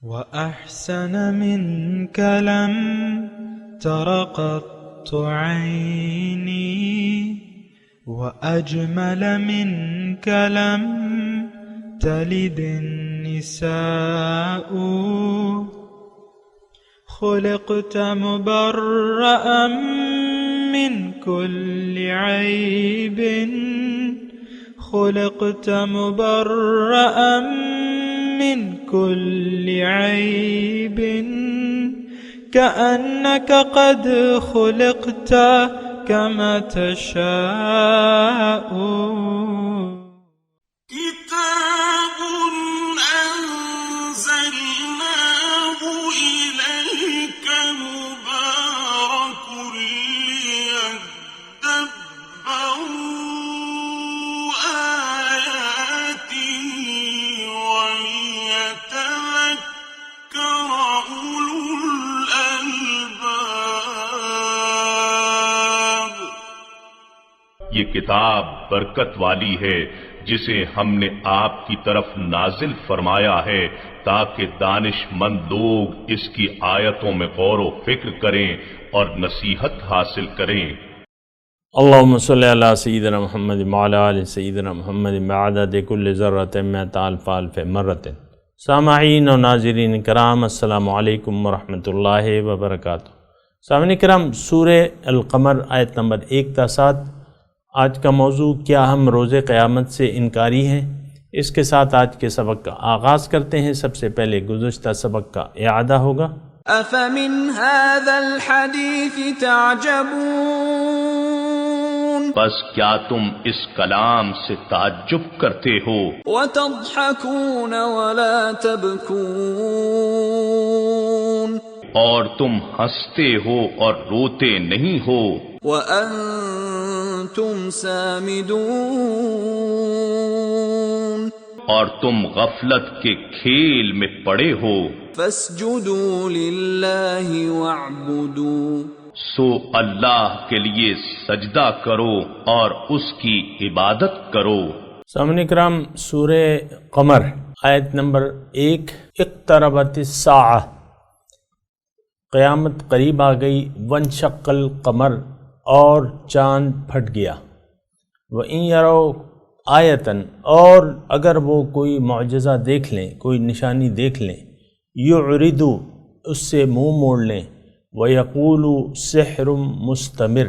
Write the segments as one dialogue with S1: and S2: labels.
S1: وأحسن منك لم تر قط عيني وأجمل منك لم تلد النساء خلقت مبرأ من كل عيب خلقت مبرأ من كل عيب كأنك قد خلقت كما تشاء
S2: كتاب أنزلناه إليك مبارك ليدبروا آياته وليتذكر أولو الألباب۔
S3: یہ کتاب برکت والی ہے جسے ہم نے آپ کی طرف نازل فرمایا ہے تاکہ دانش مند لوگ اس کی آیتوں میں غور و فکر کریں اور نصیحت حاصل کریں۔
S4: اللہم صلی علی سیدنا محمد وعلی آل سیدنا محمد بعدد کل ذرۃ مئۃ الف الف مرۃ۔ سامعین و ناظرین کرام، السلام علیکم ورحمۃ اللہ وبرکاتہ۔ سامعین کرام، سورہ القمر آیت نمبر 1 تا 7۔ آج کا موضوع کیا ہم روز قیامت سے انکاری ہیں؟ اس کے ساتھ آج کے سبق کا آغاز کرتے ہیں۔ سب سے پہلے گزشتہ سبق کا اعادہ ہوگا۔
S5: أفمن هذا الحديث تعجبون
S3: بس کیا تم اس کلام سے تعجب کرتے ہو
S5: وتضحكون ولا تبكون
S3: اور تم ہنستے ہو اور روتے نہیں ہو
S5: وأنتم سامدون
S3: اور تم غفلت کے کھیل میں پڑے ہو۔
S5: فاسجدوا لله واعبدوا
S3: سو اللہ کے لیے سجدہ کرو اور اس کی عبادت کرو۔
S4: سامعین کرام، سورہ قمر آیت نمبر 1۔ اقتربت الساعہ، قیامت قریب آ گئی۔ وانشق القمر، اور چاند پھٹ گیا۔ وَإِن يَرَوْا آیَةً، اور اگر وہ کوئی معجزہ دیکھ لیں، کوئی نشانی دیکھ لیں، یعرضوا، اس سے منہ موڑ لیں، وَيَقُولُوا سِحْرٌ مُسْتَمِرٌ،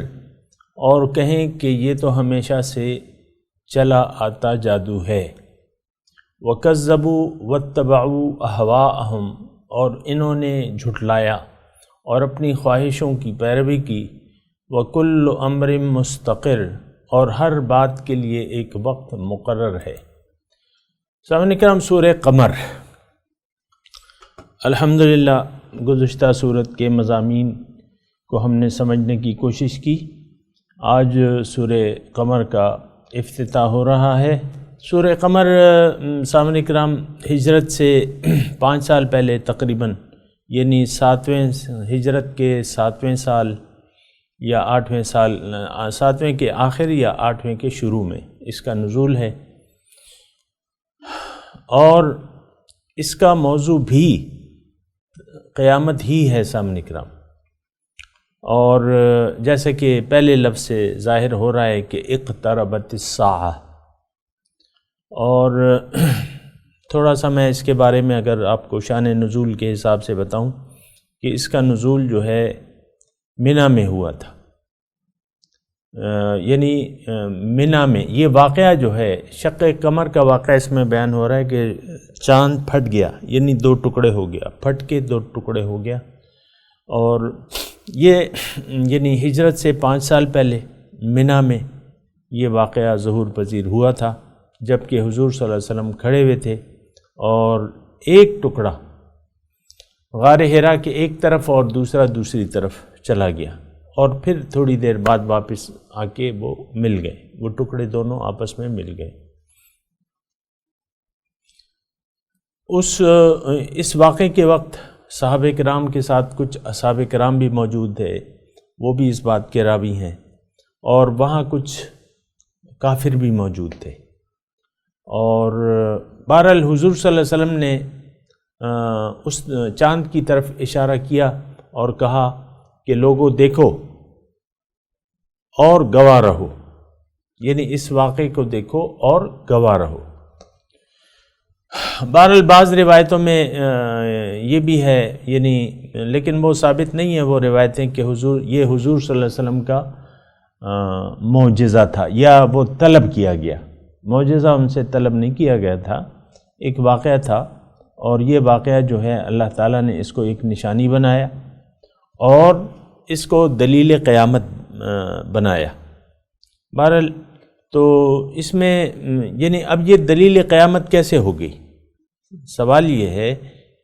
S4: اور کہیں کہ یہ تو ہمیشہ سے چلا آتا جادو ہے۔ وَكَذَّبُوا وَاتَّبَعُوا أَهْوَاءَهُمْ، اور انہوں نے جھٹلایا اور اپنی خواہشوں کی پیروی کی۔ وَكُلُّ أَمْرٍ مُسْتَقِرٌ، اور ہر بات کے لیے ایک وقت مقرر ہے۔ سامعین کرام، سورہ قمر، الحمدللہ گزشتہ صورت کے مضامین کو ہم نے سمجھنے کی کوشش کی۔ آج سورہ قمر کا افتتاح ہو رہا ہے۔ سورہ قمر سامعین کرام ہجرت سے 5 سال پہلے تقریباً، یعنی 7ویں ہجرت کے 7ویں سال یا 8ویں سال، 7ویں کے آخر یا 8ویں کے شروع میں اس کا نزول ہے، اور اس کا موضوع بھی قیامت ہی ہے سامعین کرام۔ اور جیسے کہ پہلے لفظ سے ظاہر ہو رہا ہے کہ اقتربت الساعہ، اور تھوڑا سا میں اس کے بارے میں اگر آپ کو شان نزول کے حساب سے بتاؤں کہ اس کا نزول جو ہے منی میں ہوا تھا، یعنی منی میں یہ واقعہ جو ہے، شق قمر کا واقعہ اس میں بیان ہو رہا ہے کہ چاند پھٹ گیا، یعنی 2 ٹکڑے ہو گیا، پھٹ کے 2 ٹکڑے ہو گیا۔ اور یہ یعنی ہجرت سے 5 سال پہلے منی میں یہ واقعہ ظہور پذیر ہوا تھا، جبکہ حضور صلی اللہ علیہ وسلم کھڑے ہوئے تھے اور ایک ٹکڑا غار حرا کے ایک طرف اور دوسرا دوسری طرف چلا گیا، اور پھر تھوڑی دیر بعد واپس آ کے وہ مل گئے، وہ ٹکڑے دونوں آپس میں مل گئے۔ اس واقعے کے وقت صحابہ کرام کے ساتھ کچھ اصحاب کرام بھی موجود تھے، وہ بھی اس بات کے راوی ہیں، اور وہاں کچھ کافر بھی موجود تھے۔ اور بہرحال حضور صلی اللہ علیہ وسلم نے اس چاند کی طرف اشارہ کیا اور کہا کہ لوگوں دیکھو اور گواہ رہو، یعنی اس واقعے کو دیکھو اور گواہ رہو۔ بہرحال بعض روایتوں میں یہ بھی ہے، یعنی لیکن وہ ثابت نہیں ہے وہ روایتیں کہ حضور صلی اللہ علیہ وسلم کا معجزہ تھا یا وہ طلب کیا گیا۔ معجزہ ان سے طلب نہیں کیا گیا تھا، ایک واقعہ تھا، اور یہ واقعہ جو ہے اللہ تعالیٰ نے اس کو ایک نشانی بنایا اور اس کو دلیل قیامت بنایا۔ بہرحال تو اس میں یعنی اب یہ دلیل قیامت کیسے ہوگی؟ سوال یہ ہے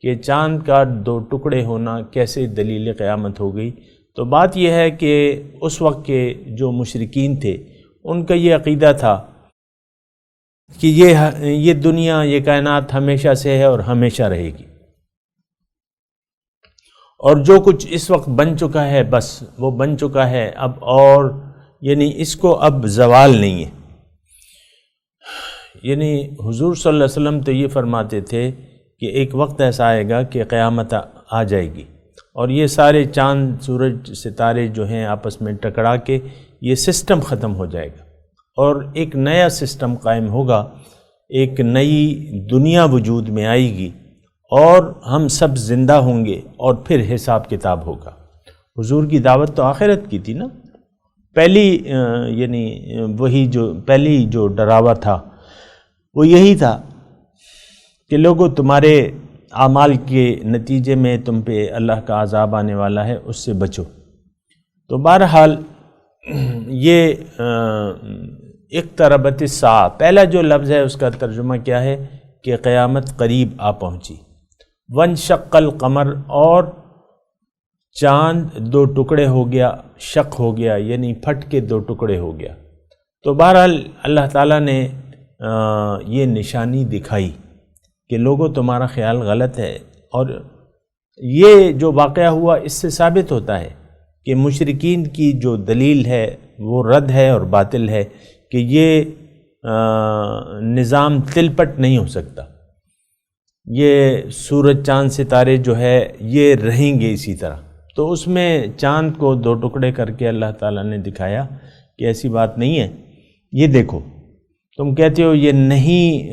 S4: کہ چاند کا 2 ٹکڑے ہونا کیسے دلیل قیامت ہو گئی؟ تو بات یہ ہے کہ اس وقت کے جو مشرکین تھے ان کا یہ عقیدہ تھا کہ یہ دنیا، یہ کائنات ہمیشہ سے ہے اور ہمیشہ رہے گی، اور جو کچھ اس وقت بن چکا ہے بس وہ بن چکا ہے اب، اور یعنی اس کو اب زوال نہیں ہے۔ یعنی حضور صلی اللہ علیہ وسلم تو یہ فرماتے تھے کہ ایک وقت ایسا آئے گا کہ قیامت آ جائے گی اور یہ سارے چاند، سورج، ستارے جو ہیں آپس میں ٹکرا کے یہ سسٹم ختم ہو جائے گا اور ایک نیا سسٹم قائم ہوگا، ایک نئی دنیا وجود میں آئے گی اور ہم سب زندہ ہوں گے اور پھر حساب کتاب ہوگا۔ حضور کی دعوت تو آخرت کی تھی نا، پہلی یعنی وہی جو پہلی جو ڈراوا تھا وہ یہی تھا کہ لوگوں تمہارے اعمال کے نتیجے میں تم پہ اللہ کا عذاب آنے والا ہے، اس سے بچو۔ تو بہرحال یہ اقتربت الساعہ، پہلا جو لفظ ہے اس کا ترجمہ کیا ہے کہ قیامت قریب آ پہنچی۔ وانشق القمر، اور چاند 2 ٹکڑے ہو گیا، شق ہو گیا یعنی پھٹ کے 2 ٹکڑے ہو گیا۔ تو بہرحال اللہ تعالیٰ نے یہ نشانی دکھائی کہ لوگوں تمہارا خیال غلط ہے، اور یہ جو واقعہ ہوا اس سے ثابت ہوتا ہے کہ مشرکین کی جو دلیل ہے وہ رد ہے اور باطل ہے کہ یہ نظام تلپٹ نہیں ہو سکتا، یہ سورج، چاند، ستارے جو ہے یہ رہیں گے اسی طرح۔ تو اس میں چاند کو 2 ٹکڑے کر کے اللہ تعالیٰ نے دکھایا کہ ایسی بات نہیں ہے، یہ دیکھو تم کہتے ہو یہ نہیں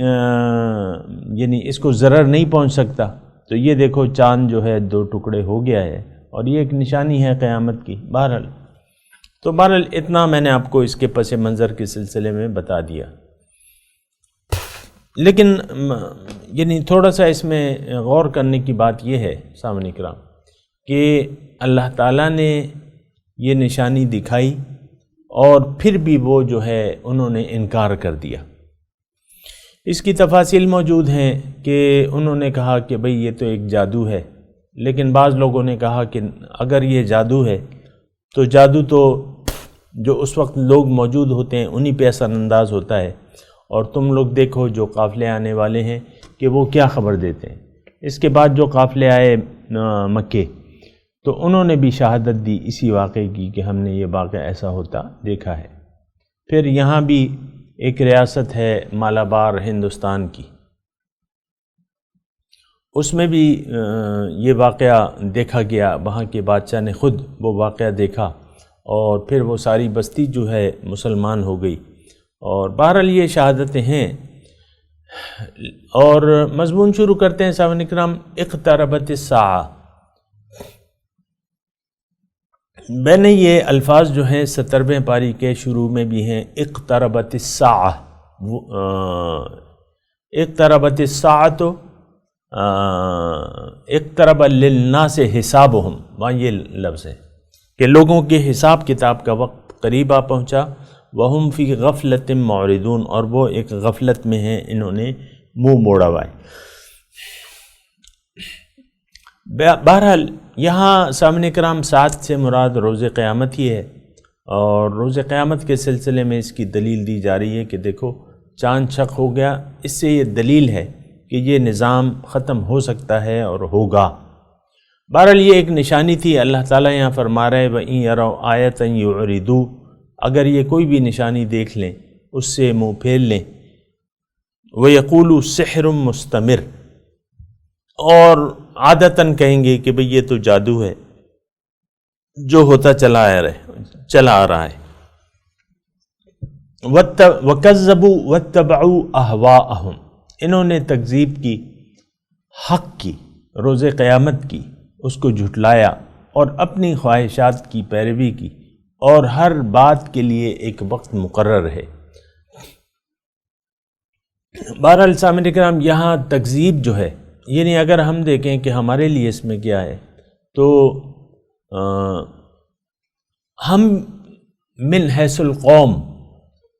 S4: یعنی اس کو ضرر نہیں پہنچ سکتا، تو یہ دیکھو چاند جو ہے 2 ٹکڑے ہو گیا ہے اور یہ ایک نشانی ہے قیامت کی۔ بہرحال اتنا میں نے آپ کو اس کے پس منظر کے سلسلے میں بتا دیا، لیکن یعنی تھوڑا سا اس میں غور کرنے کی بات یہ ہے سامعین کرام کہ اللہ تعالیٰ نے یہ نشانی دکھائی اور پھر بھی وہ جو ہے انہوں نے انکار کر دیا۔ اس کی تفاصیل موجود ہیں کہ انہوں نے کہا کہ بھئی یہ تو ایک جادو ہے، لیکن بعض لوگوں نے کہا کہ اگر یہ جادو ہے تو جادو تو جو اس وقت لوگ موجود ہوتے ہیں انہی پہ اثر انداز ہوتا ہے، اور تم لوگ دیکھو جو قافلے آنے والے ہیں کہ وہ کیا خبر دیتے ہیں۔ اس کے بعد جو قافلے آئے مکے تو انہوں نے بھی شہادت دی اسی واقعے کی کہ ہم نے یہ واقعہ ایسا ہوتا دیکھا ہے۔ پھر یہاں بھی ایک ریاست ہے مالابار ہندوستان کی، اس میں بھی یہ واقعہ دیکھا گیا، وہاں کے بادشاہ نے خود وہ واقعہ دیکھا اور پھر وہ ساری بستی جو ہے مسلمان ہو گئی۔ اور بہرحال یہ شہادتیں ہیں، اور مضمون شروع کرتے ہیں سامعین کرام۔ اقتربت الساعہ، میں نے یہ الفاظ جو ہیں 70ویں پاری کے شروع میں بھی ہیں، اقتربت الساعہ، اقتربت الساعۃ اقترب للناس حسابہم، وہاں یہ لفظ ہے کہ لوگوں کے حساب کتاب کا وقت قریب آ پہنچا، وہم فی غفلۃ معرضون، اور وہ ایک غفلت میں ہیں، انہوں نے منہ موڑا ہوا ہے۔ بہرحال یہاں سامعین کرام ساتھ سے مراد روز قیامت ہی ہے، اور روز قیامت کے سلسلے میں اس کی دلیل دی جا رہی ہے کہ دیکھو چاند شق ہو گیا، اس سے یہ دلیل ہے کہ یہ نظام ختم ہو سکتا ہے اور ہوگا۔ بہرحال یہ ایک نشانی تھی، اللہ تعالیٰ یہاں فرما رہے وَإِن يَرَوْا آیَةً يُعْرِضُوا، اگر یہ کوئی بھی نشانی دیکھ لیں اس سے منہ پھیر لیں۔ وَيَقُولُوا سِحْرٌ مُسْتَمِرٌ، اور عادتاً کہیں گے کہ بھئی یہ تو جادو ہے جو ہوتا چلا آ رہا ہے. وَكَذَّبُوا وَاتَّبَعُوا أَهْوَاءَهُمْ، انہوں نے تکذیب کی، حق کی، روز قیامت کی، اس کو جھٹلایا اور اپنی خواہشات کی پیروی کی، اور ہر بات کے لیے ایک وقت مقرر ہے. بہرحال سامعین کرام، یہاں تکذیب جو ہے، یعنی اگر ہم دیکھیں کہ ہمارے لیے اس میں کیا ہے، تو ہم من حیث القوم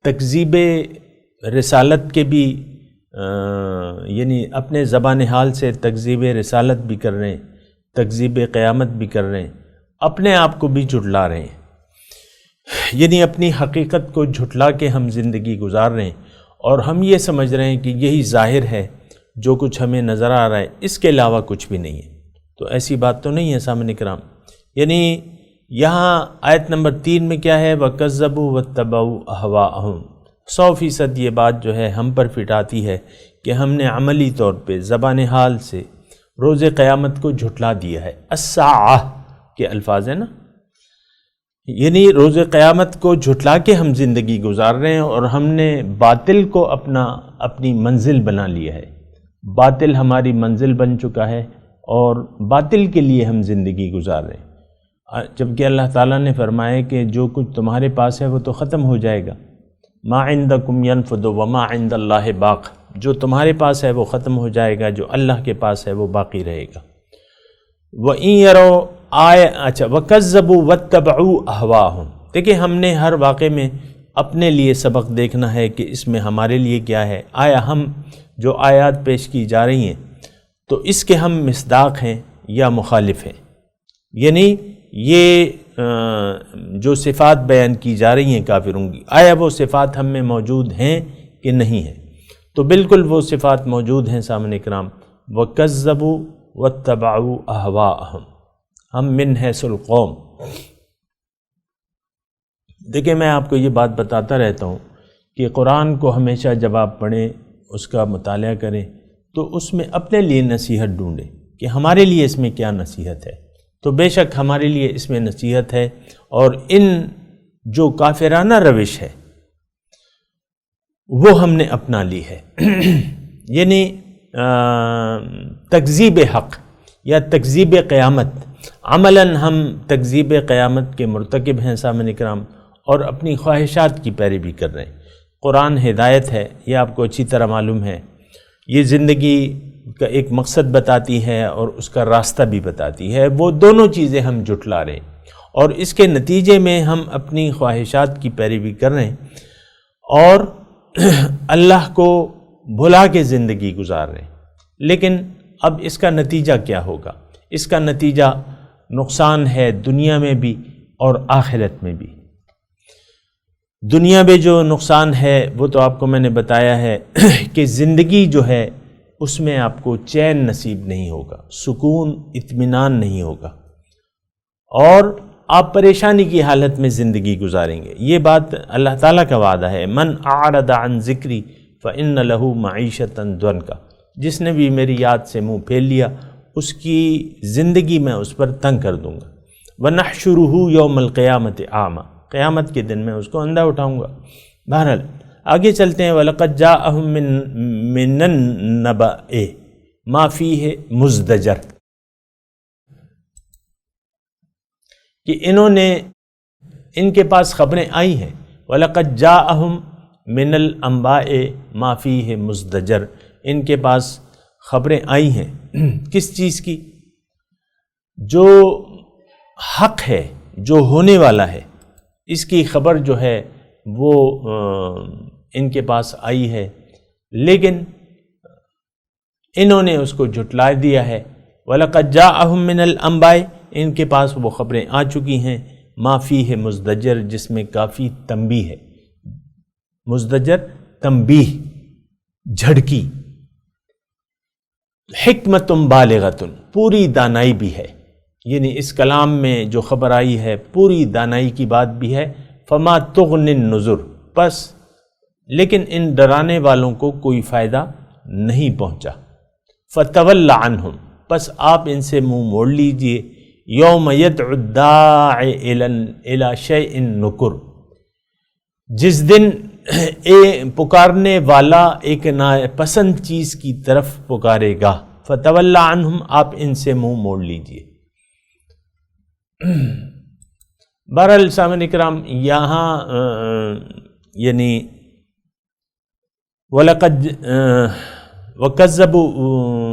S4: تکذیب رسالت کے بھی یعنی اپنے زبان حال سے تکذیب رسالت بھی کر رہے ہیں، تکذیب قیامت بھی کر رہے ہیں، اپنے آپ کو بھی جھٹلا رہے ہیں، یعنی اپنی حقیقت کو جھٹلا کے ہم زندگی گزار رہے ہیں، اور ہم یہ سمجھ رہے ہیں کہ یہی ظاہر ہے جو کچھ ہمیں نظر آ رہا ہے، اس کے علاوہ کچھ بھی نہیں ہے. تو ایسی بات تو نہیں ہے سامعین کرام. یعنی یہاں آیت نمبر 3 میں کیا ہے؟ وَكَذَّبُوا وَاتَّبَعُوا أَهْوَاءَهُمْ. 100% یہ بات جو ہے ہم پر فٹ آتی ہے کہ ہم نے عملی طور پہ زبان حال سے روز قیامت کو جھٹلا دیا ہے. الساعہ کے الفاظ ہیں نا، یعنی روز قیامت کو جھٹلا کے ہم زندگی گزار رہے ہیں، اور ہم نے باطل کو اپنی منزل بنا لیا ہے. باطل ہماری منزل بن چکا ہے، اور باطل کے لیے ہم زندگی گزار رہے ہیں، جبکہ اللہ تعالیٰ نے فرمایا کہ جو کچھ تمہارے پاس ہے وہ تو ختم ہو جائے گا. ما عندکم ینفد وما عند اللہ باق، جو تمہارے پاس ہے وہ ختم ہو جائے گا، جو اللہ کے پاس ہے وہ باقی رہے گا. وَإِن يَرَوْا وَكَذَّبُوا وَاتَّبَعُوا أَهْوَاءَهُمْ. دیکھیں ہم نے ہر واقعے میں اپنے لیے سبق دیکھنا ہے کہ اس میں ہمارے لیے کیا ہے. آیا ہم جو آیات پیش کی جا رہی ہیں تو اس کے ہم مصداق ہیں یا مخالف ہیں؟ یعنی یہ جو صفات بیان کی جا رہی ہیں کافروں کی، آیا وہ صفات ہم میں موجود ہیں کہ نہیں ہیں؟ تو بالکل وہ صفات موجود ہیں سامعین کرام. وَكَذَّبُوا وَاتَّبَعُوا أَهْوَاءَهُمْ، ہم من حیث القوم. دیکھیں میں آپ کو یہ بات بتاتا رہتا ہوں کہ قرآن کو ہمیشہ جب آپ پڑھیں، اس کا مطالعہ کریں، تو اس میں اپنے لیے نصیحت ڈھونڈیں کہ ہمارے لیے اس میں کیا نصیحت ہے. تو بے شک ہمارے لیے اس میں نصیحت ہے، اور ان جو کافرانہ روش ہے وہ ہم نے اپنا لی ہے. یعنی تکذیب حق یا تکذیب قیامت، عملاً ہم تکذیب قیامت کے مرتکب ہیں سامعین کرام، اور اپنی خواہشات کی پیروی کر رہے ہیں. قرآن ہدایت ہے، یہ آپ کو اچھی طرح معلوم ہے. یہ زندگی کا ایک مقصد بتاتی ہے اور اس کا راستہ بھی بتاتی ہے. وہ دونوں چیزیں ہم جھٹلا رہے ہیں، اور اس کے نتیجے میں ہم اپنی خواہشات کی پیروی کر رہے ہیں اور اللہ کو بھلا کے زندگی گزار رہے ہیں. لیکن اب اس کا نتیجہ کیا ہوگا؟ اس کا نتیجہ نقصان ہے دنیا میں بھی اور آخرت میں بھی. دنیا میں جو نقصان ہے وہ تو آپ کو میں نے بتایا ہے کہ زندگی جو ہے اس میں آپ کو چین نصیب نہیں ہوگا، سکون اطمینان نہیں ہوگا، اور آپ پریشانی کی حالت میں زندگی گزاریں گے. یہ بات اللہ تعالیٰ کا وعدہ ہے. من اعرض عن ذکری فإن له معیشۃ ضنکا، جس نے بھی میری یاد سے منہ پھیر لیا اس کی زندگی میں اس پر تنگ کر دوں گا. وَنَحْشُرُهُ يَوْمَ الْقِيَامَةِ أَعْمَى، قیامت کے دن میں اس کو اندھا اٹھاؤں گا. بہرحال آگے چلتے ہیں. وَلَقَدْ جَاءَهُم مِّنَ النَّبَإِ مَا فِيهِ مُزْدَجَرٌ، کہ انہوں نے، ان کے پاس خبریں آئی ہیں. وَلَقَدْ جَاءَهُم مِّنَ الْأَنبَاءِ مَا فِيهِ مُزْدَجَرٌ، ان کے پاس خبریں آئی ہیں. کس چیز کی؟ جو حق ہے، جو ہونے والا ہے، اس کی خبر جو ہے وہ ان کے پاس آئی ہے، لیکن انہوں نے اس کو جھٹلا دیا ہے. وَلَقَدْ جَاءَهُم مِّنَ الْأَنبَاءِ، ان کے پاس وہ خبریں آ چکی ہیں. مَا فِيهِ مُزْدَجَر، جس میں کافی تنبیہ ہے. مزدجر تنبیہ، جھڑکی. حکمت بالغۃ، پوری دانائی بھی ہے. یعنی اس کلام میں جو خبر آئی ہے پوری دانائی کی بات بھی ہے. فما تغنی النذر، پس لیکن ان ڈرانے والوں کو کوئی فائدہ نہیں پہنچا. فتول عنہم، پس آپ ان سے منہ موڑ لیجئے. یوم یدعو الداعی الی شیء نکر، جس دن پکارنے والا ایک ناپسند چیز کی طرف پکارے گا. فتولی عنہم، آپ ان سے منہ موڑ لیجئے. بہرحال سامعین کرام، یہاں یعنی وَلَقَدْ وَكَذَّبُوا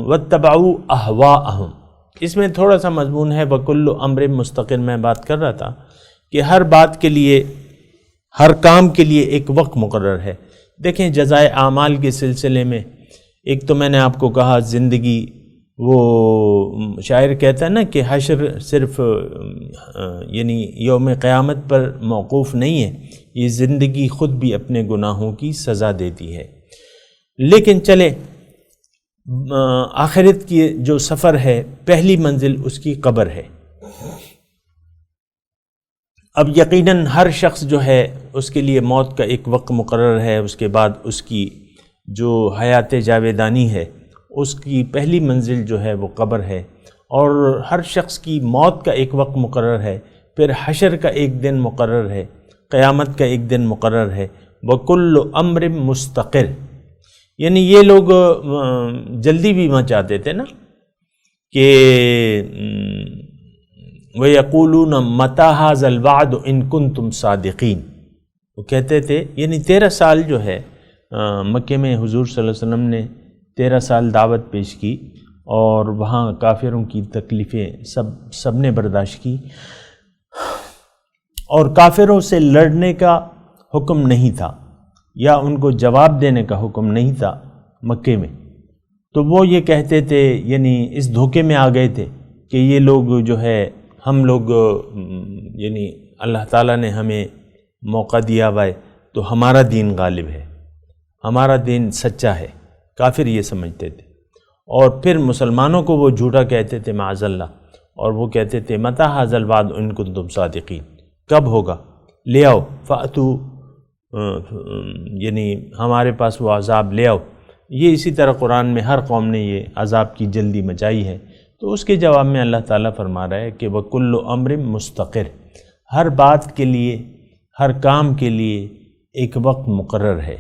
S4: وَاتَّبَعُوا أَهْوَاءَهُمْ، اس میں تھوڑا سا مضمون ہے وَكُلُّ أَمْرٍ مُسْتَقِرٍ. میں بات کر رہا تھا کہ ہر بات کے لیے، ہر کام کے لیے ایک وقت مقرر ہے. دیکھیں جزائے اعمال کے سلسلے میں ایک تو میں نے آپ کو کہا زندگی، وہ شاعر کہتا ہے نا کہ حشر صرف یعنی یوم قیامت پر موقوف نہیں ہے، یہ زندگی خود بھی اپنے گناہوں کی سزا دیتی ہے. لیکن چلے آخرت کی جو سفر ہے، پہلی منزل اس کی قبر ہے. اب یقیناً ہر شخص جو ہے اس کے لیے موت کا ایک وقت مقرر ہے، اس کے بعد اس کی جو حیات جاویدانی ہے اس کی پہلی منزل جو ہے وہ قبر ہے، اور ہر شخص کی موت کا ایک وقت مقرر ہے، پھر حشر کا ایک دن مقرر ہے، قیامت کا ایک دن مقرر ہے. وَكُلُّ أَمْرٍ مُسْتَقِرٍ، یعنی یہ لوگ جلدی بھی مچاتے تھے نا کہ وَيَقُولُونَ مَتَى هَذَا الْوَعْدُ إِن كُنتُمْ صَادِقِينَ، وہ کہتے تھے یعنی 13 سال جو ہے مکے میں حضور صلی اللہ علیہ وسلم نے 13 سال دعوت پیش کی، اور وہاں کافروں کی تکلیفیں سب نے برداشت کی، اور کافروں سے لڑنے کا حکم نہیں تھا یا ان کو جواب دینے کا حکم نہیں تھا مکے میں. تو وہ یہ کہتے تھے، یعنی اس دھوکے میں آ گئے تھے کہ یہ لوگ جو ہے، ہم لوگ یعنی اللہ تعالیٰ نے ہمیں موقع دیا ہوا ہے تو ہمارا دین غالب ہے، ہمارا دین سچا ہے. کافر یہ سمجھتے تھے، اور پھر مسلمانوں کو وہ جھوٹا کہتے تھے معاذ اللہ، اور وہ کہتے تھے متی ھذا الوعد ان کنتم صادقین، کب ہوگا، لے آؤ، فاتو، یعنی ہمارے پاس وہ عذاب لے آؤ. یہ اسی طرح قرآن میں ہر قوم نے یہ عذاب کی جلدی مچائی ہے. تو اس کے جواب میں اللہ تعالیٰ فرما رہا ہے کہ وَكُلُّ أَمْرٍ مُسْتَقِرٍ، ہر بات کے لیے، ہر کام کے لیے ایک وقت مقرر ہے.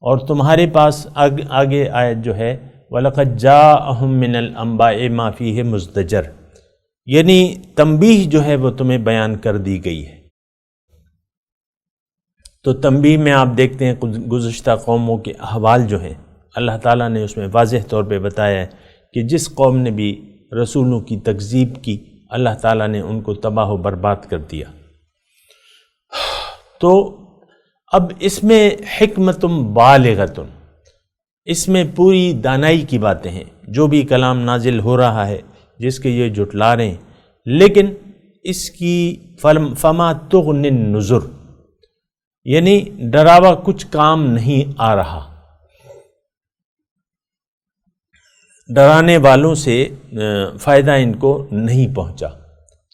S4: اور تمہارے پاس آگے آیت جو ہے وَلَقَدْ جَاءَهُم مِّنَ الْأَنبَاءِ مَا فِيهِ مُزْدَجَرٌ، یعنی تنبیہ جو ہے وہ تمہیں بیان کر دی گئی ہے. تو تنبیہ میں آپ دیکھتے ہیں گزشتہ قوموں کے احوال جو ہیں اللہ تعالیٰ نے اس میں واضح طور پہ بتایا ہے کہ جس قوم نے بھی رسولوں کی تکذیب کی اللہ تعالیٰ نے ان کو تباہ و برباد کر دیا. تو اب اس میں حکمت بالغۃ، اس میں پوری دانائی کی باتیں ہیں. جو بھی کلام نازل ہو رہا ہے جس کے یہ جھٹلا رہے ہیں، لیکن اس کی فما تغنی النذر، یعنی ڈراوا کچھ کام نہیں آ رہا. ڈرانے والوں سے فائدہ ان کو نہیں پہنچا.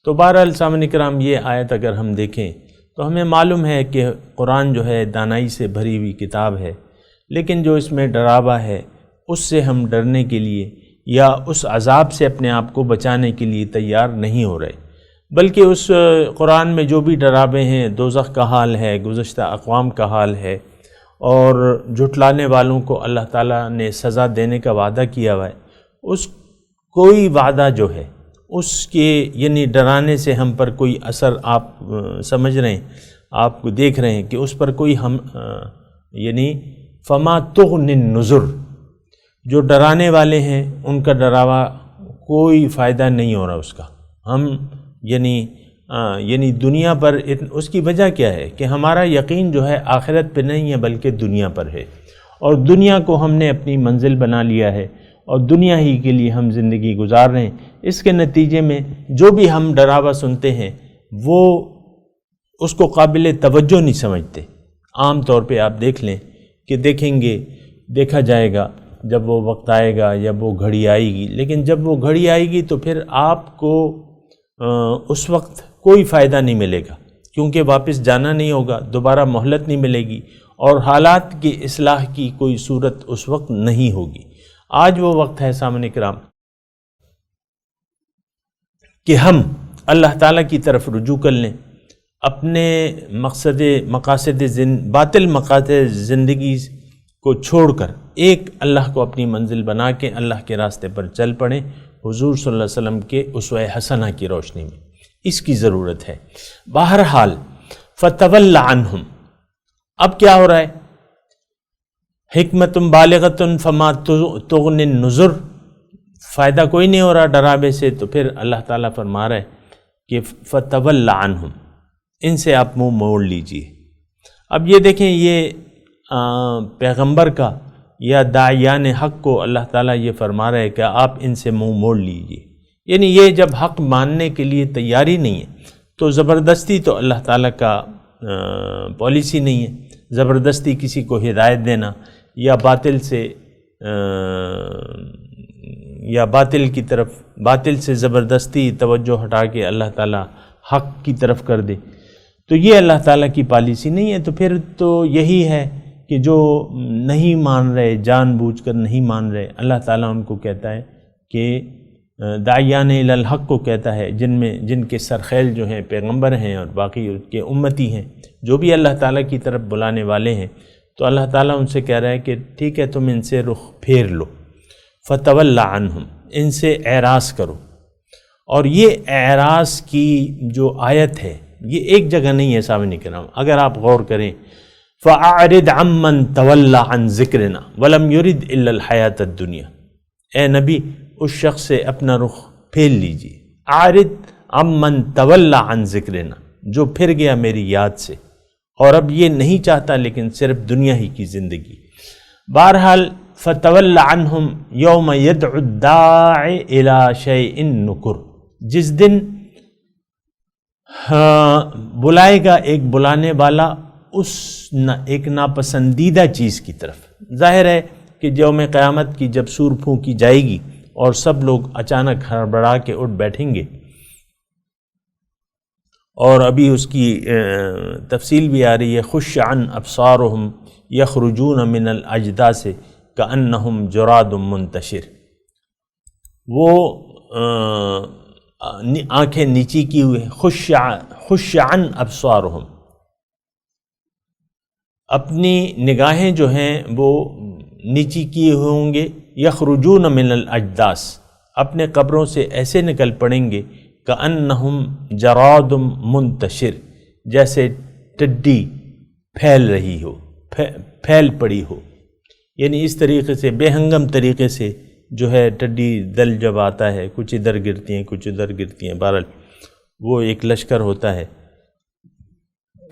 S4: تو بہرحال سامعین کرام، یہ آیت اگر ہم دیکھیں تو ہمیں معلوم ہے کہ قرآن جو ہے دانائی سے بھری ہوئی کتاب ہے، لیکن جو اس میں ڈراوا ہے اس سے ہم ڈرنے کے لیے یا اس عذاب سے اپنے آپ کو بچانے کے لیے تیار نہیں ہو رہے، بلکہ اس قرآن میں جو بھی ڈراوے ہیں دوزخ کا حال ہے، گزشتہ اقوام کا حال ہے، اور جھٹلانے والوں کو اللہ تعالیٰ نے سزا دینے کا وعدہ کیا ہوا ہے. اس کوئی وعدہ جو ہے اس کے یعنی ڈرانے سے ہم پر کوئی اثر آپ سمجھ رہے ہیں، آپ کو دیکھ رہے ہیں کہ اس پر کوئی ہم یعنی فما تغنی النذر، جو ڈرانے والے ہیں ان کا ڈراوا کوئی فائدہ نہیں ہو رہا اس کا. ہم یعنی دنیا پر اس کی وجہ کیا ہے کہ ہمارا یقین جو ہے آخرت پہ نہیں ہے بلکہ دنیا پر ہے، اور دنیا کو ہم نے اپنی منزل بنا لیا ہے اور دنیا ہی کے لیے ہم زندگی گزار رہے ہیں. اس کے نتیجے میں جو بھی ہم ڈراوا سنتے ہیں وہ اس کو قابل توجہ نہیں سمجھتے. عام طور پہ آپ دیکھ لیں کہ دیکھا جائے گا جب وہ وقت آئے گا یا وہ گھڑی آئے گی، لیکن جب وہ گھڑی آئے گی تو پھر آپ کو اس وقت کوئی فائدہ نہیں ملے گا، کیونکہ واپس جانا نہیں ہوگا، دوبارہ مہلت نہیں ملے گی، اور حالات کی اصلاح کی کوئی صورت اس وقت نہیں ہوگی. آج وہ وقت ہے سامعین کرام کہ ہم اللہ تعالیٰ کی طرف رجوع کر لیں، اپنے مقاصد باطل مقاصد زندگی کو چھوڑ کر ایک اللہ کو اپنی منزل بنا کے اللہ کے راستے پر چل پڑیں، حضور صلی اللہ علیہ وسلم کے اسوہ حسنہ کی روشنی میں۔ اس کی ضرورت ہے۔ بہرحال فَتَوَلَّ عَنْهُمْ، اب کیا ہو رہا ہے؟ حکمت بالغۃ فما تغنی النذر، فائدہ کوئی نہیں ہو رہا ڈراوے سے، تو پھر اللہ تعالیٰ فرما رہا ہے کہ فَتَوَلَّ عَنْهُمْ، ان سے آپ منہ موڑ لیجئے۔ اب یہ دیکھیں، یہ پیغمبر کا یا داعیان حق کو اللہ تعالیٰ یہ فرما رہا ہے کہ آپ ان سے منہ موڑ لیجئے، یعنی یہ جب حق ماننے کے لیے تیاری نہیں ہے تو زبردستی تو اللہ تعالیٰ کا پالیسی نہیں ہے، زبردستی کسی کو ہدایت دینا یا باطل سے یا باطل کی طرف، باطل سے زبردستی توجہ ہٹا کے اللہ تعالیٰ حق کی طرف کر دے، تو یہ اللہ تعالیٰ کی پالیسی نہیں ہے۔ تو پھر تو یہی ہے کہ جو نہیں مان رہے، جان بوجھ کر نہیں مان رہے، اللہ تعالیٰ ان کو کہتا ہے کہ داعیان الی الحق کو کہتا ہے، جن کے سرخیل جو ہیں پیغمبر ہیں اور باقی ان کے امتی ہیں، جو بھی اللہ تعالیٰ کی طرف بلانے والے ہیں، تو اللہ تعالیٰ ان سے کہہ رہا ہے کہ ٹھیک ہے، تم ان سے رخ پھیر لو، فَتَوَلَّ عَنْهُمْ، ان سے اعراض کرو۔ اور یہ اعراض کی جو آیت ہے، یہ ایک جگہ نہیں ہے سامنے کرام، اگر آپ غور کریں، فَأَعْرِضْ عَمَّنْ تَوَلَّ عَنْ ذِكْرِنَا وَلَمْ يُرِدْ إِلَّا الْحَيَاةَ الدُّنْيَا، اے نبی اس شخص سے اپنا رخ پھیر لیجیے۔ عارض عمن تولى عن ذکرنا، جو پھر گیا میری یاد سے اور اب یہ نہیں چاہتا لیکن صرف دنیا ہی کی زندگی۔ بہرحال فتول عنہم یوم یدعو الداعی الی شیء نکر، جس دن بلائے گا ایک بلانے والا اس ایک ناپسندیدہ چیز کی طرف۔ ظاہر ہے کہ یوم قیامت کی جب سور پھونکی جائے گی اور سب لوگ اچانک ہڑبڑا کے اٹھ بیٹھیں گے، اور ابھی اس کی تفصیل بھی آ رہی ہے، خش عن ابصارہم یخرجون من الاجداث کأنہم جراد منتشر، وہ آنکھیں نیچی کی ہوئے، خش عن ابصارہم، اپنی نگاہیں جو ہیں وہ نیچی کیے ہوں گے، یخرجون من الاجداث، اپنے قبروں سے ایسے نکل پڑیں گے، کأنہم جراد منتشر، جیسے ٹڈی پھیل رہی ہو، پھیل پڑی ہو، یعنی اس طریقے سے بے ہنگم طریقے سے جو ہے ٹڈی دل جب آتا ہے، کچھ ادھر گرتی ہیں کچھ ادھر گرتی ہیں، بہرحال وہ ایک لشکر ہوتا ہے۔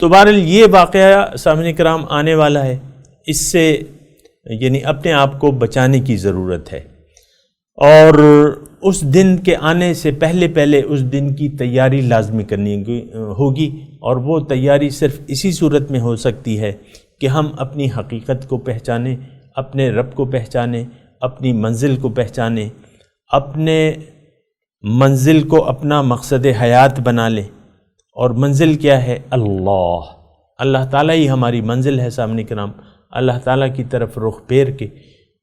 S4: تو بہرحال یہ واقعہ سامعین کرام آنے والا ہے، اس سے یعنی اپنے آپ کو بچانے کی ضرورت ہے، اور اس دن کے آنے سے پہلے پہلے اس دن کی تیاری لازمی کرنی ہوگی، اور وہ تیاری صرف اسی صورت میں ہو سکتی ہے کہ ہم اپنی حقیقت کو پہچانیں، اپنے رب کو پہچانیں، اپنی منزل کو پہچانیں، اپنے منزل کو اپنا مقصد حیات بنا لیں، اور منزل کیا ہے؟ اللہ تعالیٰ ہی ہماری منزل ہے۔ سامنے کرام اللہ تعالیٰ کی طرف رخ پھیر کے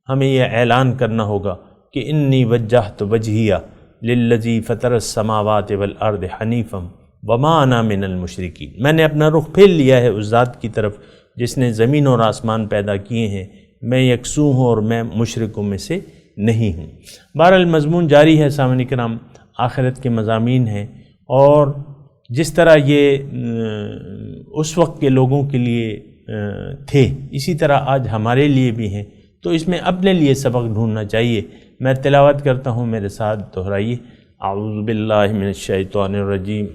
S4: ہمیں یہ اعلان کرنا ہوگا کہ انی وجہت وجہی للذی فطر السماوات والارض حنیفا وما انا من المشرکین، میں نے اپنا رخ پھیر لیا ہے اس ذات کی طرف جس نے زمین اور آسمان پیدا کیے ہیں، میں یکسو ہوں اور میں مشرکوں میں سے نہیں ہوں۔ بہرحال مضمون جاری ہے سامعین کرام، آخرت کے مضامین ہیں، اور جس طرح یہ اس وقت کے لوگوں کے لیے تھے اسی طرح آج ہمارے لیے بھی ہیں، تو اس میں اپنے لیے سبق ڈھونڈنا چاہیے۔ میں تلاوت کرتا ہوں، میرے ساتھ دہرائیے۔ اعوذ باللہ من الشیطان الرجیم،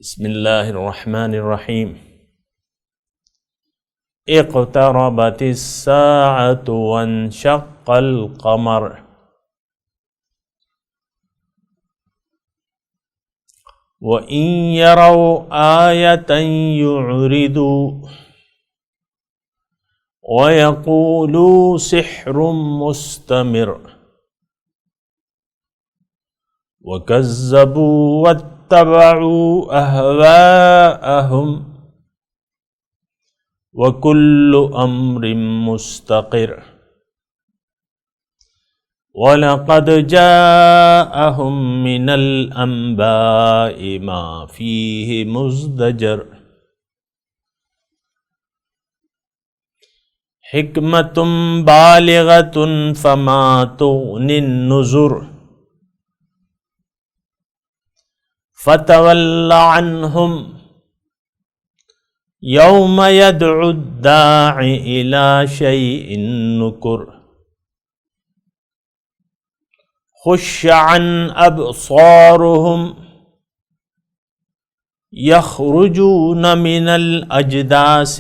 S4: بسم اللہ الرحمن الرحیم۔ اقتربت الساعة وانشق القمر وَإِن يَرَوْا آيَةً يُعْرِضُوا وَيَقُولُوا سِحْرٌ مُسْتَمِرٌ وَكَذَّبُوا وَاتَّبَعُوا أَهْوَاءَهُمْ وَكُلُّ أَمْرٍ مُسْتَقِرٌ وَلَقَدْ جَاءَهُم مِّنَ الْأَنبَاءِ مَا فِيهِ مُزْدَجَرٌ حِكْمَةٌ بَالِغَةٌ فَمَا تُغْنِ النُّذُرُ فَتَوَلَّ عَنْهُمْ يَوْمَ يَدْعُ الدَّاعِ إِلَى شَيْءٍ نُكُرٍ خُشَّ عَنْ أَبْصَارُهُمْ يَخْرُجُونَ مِنَ الْأَجْدَاثِ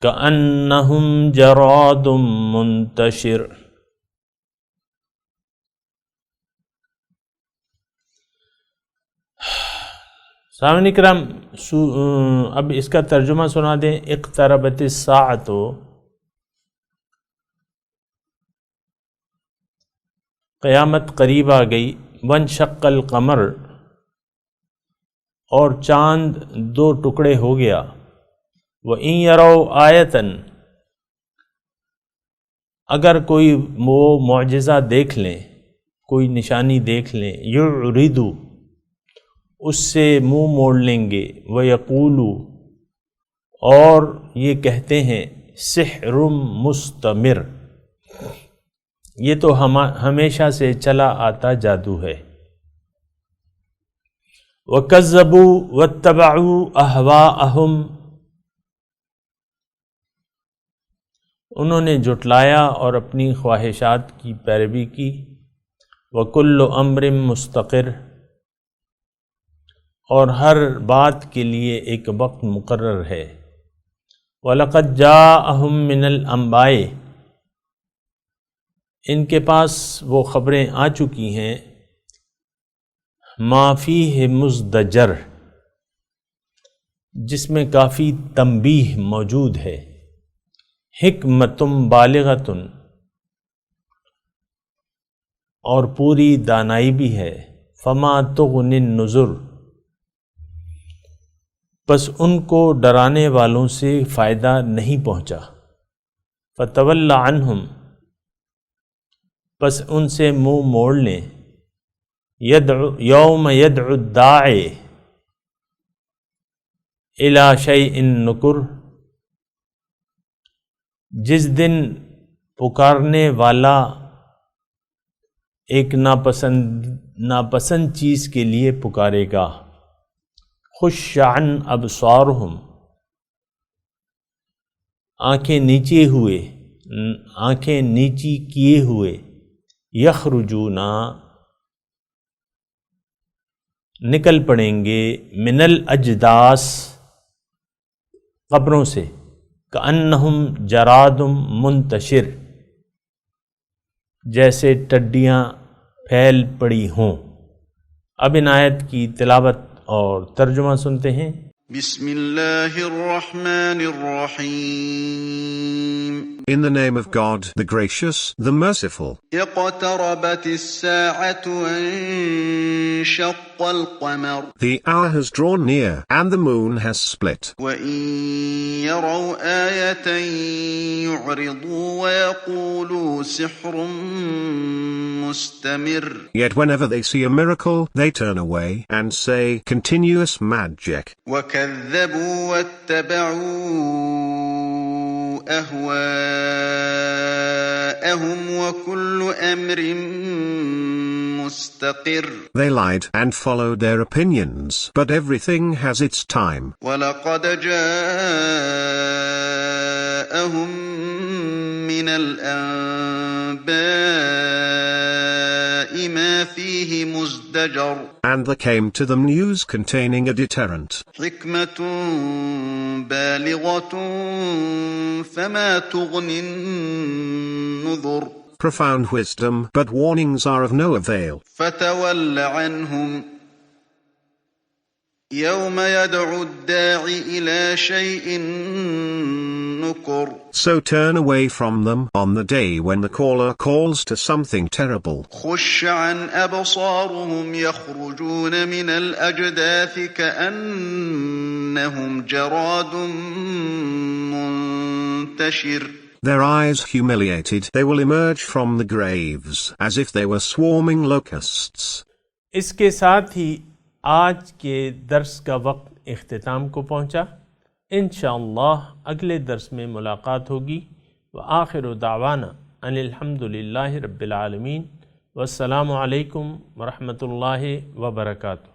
S4: كَأَنَّهُمْ جَرَادٌ مُنْتَشِرٌ۔ سامعین کرام، اب اس کا ترجمہ سنا دیں۔ اقتربت الساعۃ، قیامت قریب آ گئی۔ وانشق القمر، اور چاند دو ٹکڑے ہو گیا۔ وَإِن يَرَوْا آیَةً، اگر کوئی وہ معجزہ دیکھ لیں، کوئی نشانی دیکھ لیں، یعرضوا، اس سے منہ موڑ لیں گے، وَيَقُولُوا، اور یہ کہتے ہیں، سحر مستمر، یہ تو ہمیشہ سے چلا آتا جادو ہے۔ وَكَذَّبُوا وَاتَّبَعُوا أَهْوَاءَهُمْ، انہوں نے جھٹلایا اور اپنی خواہشات کی پیروی کی۔ وَكُلُّ أَمْرٍ مُسْتَقِرٌ، اور ہر بات کے لیے ایک وقت مقرر ہے۔ وَلَقَدْ جَاءَهُم مِّنَ الْأَنبَاءِ، ان کے پاس وہ خبریں آ چکی ہیں، مَا فِيهِ مُزْدَجَرٌ، جس میں کافی تنبیہ موجود ہے۔ حکمتٌ بالغۃ، اور پوری دانائی بھی ہے۔ فما تغنی النذر، پس ان کو ڈرانے والوں سے فائدہ نہیں پہنچا۔ فتول عنہم، پس ان سے منہ موڑ لیں۔ یوم یدعو الداعی الی شیء نکر، جس دن پکارنے والا ایک ناپسند چیز کے لیے پکارے گا۔ خش عن ابصارہم، آنکھیں نیچی کیے ہوئے، یخرجون، نکل پڑیں گے، من الاجداث، قبروں سے، کأنہم جراد منتشر، جیسے ٹڈیاں پھیل پڑی ہوں۔ اب ان آیت کی تلاوت اور ترجمہ سنتے ہیں۔
S2: بسم اللہ الرحمن الرحیم۔
S6: In the name of God, the gracious, the merciful.
S2: اقتربت الساعة وانشق القمر
S6: The hour has drawn near, and the moon has split.
S2: وإن يروا آية يعرضوا ويقولوا سحر مستمر
S6: Yet whenever they see a miracle, they turn away, and say, continuous magic.
S2: وكذبوا واتبعوا أهواءهم وكل أمر مستقر
S6: They lied and followed their opinions, but everything has its time.
S2: وَلَقَدْ جَاءَهُم مِّنَ الْأَنبَاءِ مَا فِيهِ مُزْدَجَرٌ
S6: And there came to them news containing a deterrent.
S2: حِكْمَةٌ بَالِغَةٌ فَمَا تُغْنِ النُّذُرُ
S6: Profound wisdom, but warnings are of no avail.
S2: فَتَوَلَّ عَنْهُمْ يَوْمَ يَدْعُ الدَّاعِ إِلَى شَيْءٍ نُكُرٍ
S6: So turn away from them on the day when the caller calls to something terrible.
S2: خُشَّ عَنْ أَبْصَارُهُمْ يَخْرُجُونَ مِنَ الْأَجْدَاثِ كَأَنَّهُمْ جَرَادٌ مُنْتَشِرٌ
S6: their eyes humiliated, they will emerge from the graves as if they were swarming locusts.
S4: اس کے ساتھ ہی آج کے درس کا وقت اختتام کو پہنچا. انشاءاللہ اگلے درس میں ملاقات ہوگی. وآخر دعوانا ان الحمد للہ رب العالمین. والسلام علیکم ورحمۃ اللہ وبرکاتہ.